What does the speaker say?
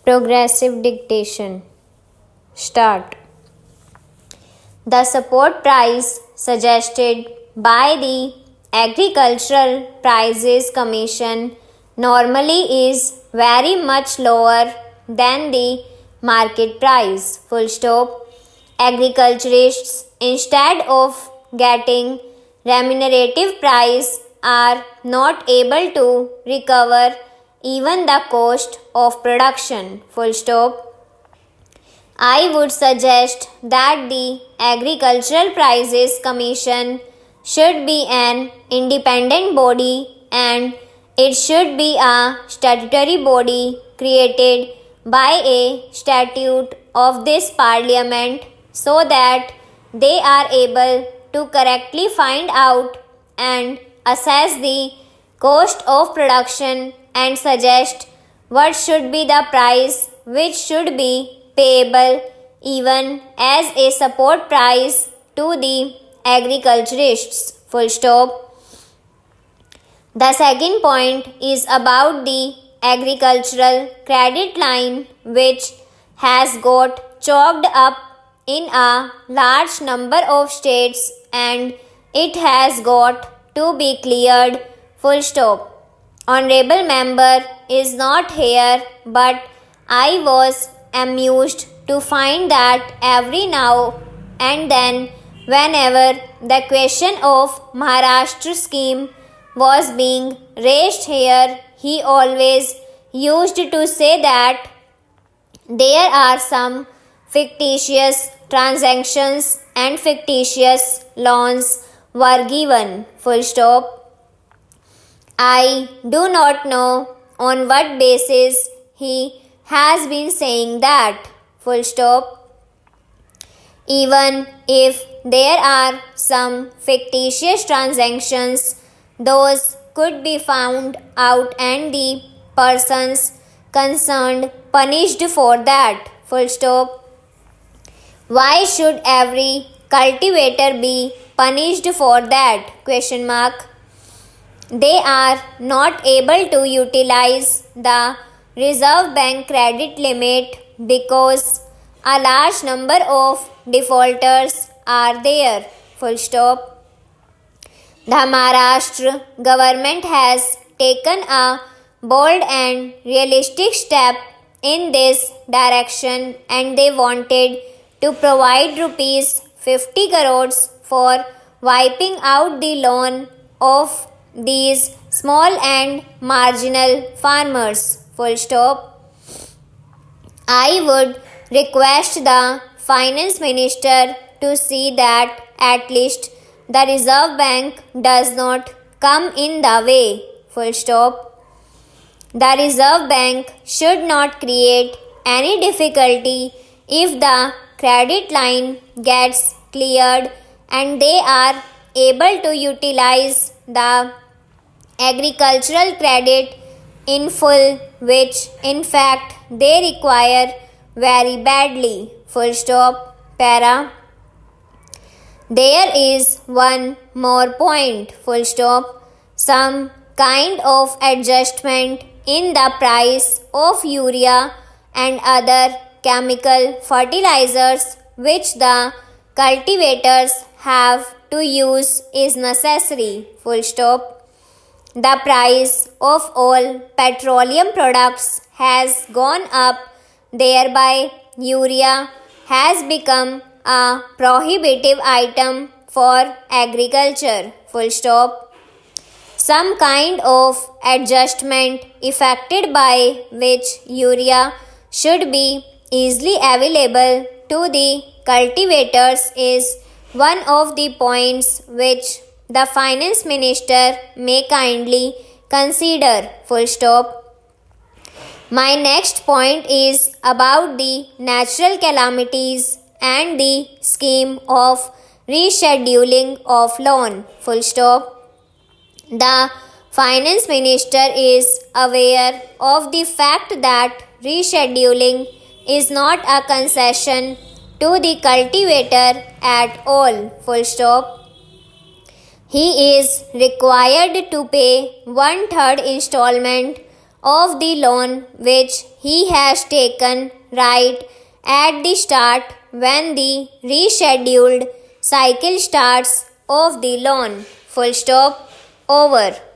Progressive dictation. Start. The support price suggested by the Agricultural Prices Commission normally is very much lower than the market price. Full stop. Agriculturists, instead of getting remunerative price, are not able to recover even the cost of production. Full stop. I would suggest that the Agricultural Prices Commission should be an independent body and it should be a statutory body created by a statute of this parliament so that they are able to correctly find out and assess the cost of production and suggest what should be the price which should be payable even as a support price to the agriculturists. Full stop. The second point is about the agricultural credit line, which has got chalked up in a large number of states and it has got to be cleared. Full stop. Honorable member is not here, but I was amused to find that every now and then, whenever the question of Maharashtra scheme was being raised here, he always used to say that there are some fictitious transactions and fictitious loans were given. Full stop. I do not know on what basis he has been saying that. Full stop. Even if there are some fictitious transactions, those could be found out and the persons concerned punished for that. Full stop. Why should every cultivator be punished for that? Question mark. They are not able to utilize the Reserve Bank credit limit because a large number of defaulters are there. Full stop. The Maharashtra government has taken a bold and realistic step in this direction and they wanted to provide rupees 50 crores for wiping out the loan of these small and marginal farmers. Full stop. I would request the finance minister to see that at least the Reserve Bank does not come in the way. Full stop. The Reserve Bank should not create any difficulty if the credit line gets cleared and they are able to utilize the agricultural credit in full, which in fact they require very badly. Full stop. Para. There is one more point. Full stop. Some kind of adjustment in the price of urea and other chemical fertilizers which the cultivators have to use is necessary. Full stop. The price of all petroleum products has gone up, thereby urea has become a prohibitive item for agriculture. Full stop. Some kind of adjustment effected by which urea should be easily available to the cultivators is one of the points which the finance minister may kindly consider. Full stop. My next point is about the natural calamities and the scheme of rescheduling of loan. Full stop. The finance minister is aware of the fact that rescheduling is not a concession to the cultivator at all. Full stop. He is required to pay 1/3 installment of the loan which he has taken right at the start when the rescheduled cycle starts of the loan. Full stop. Over.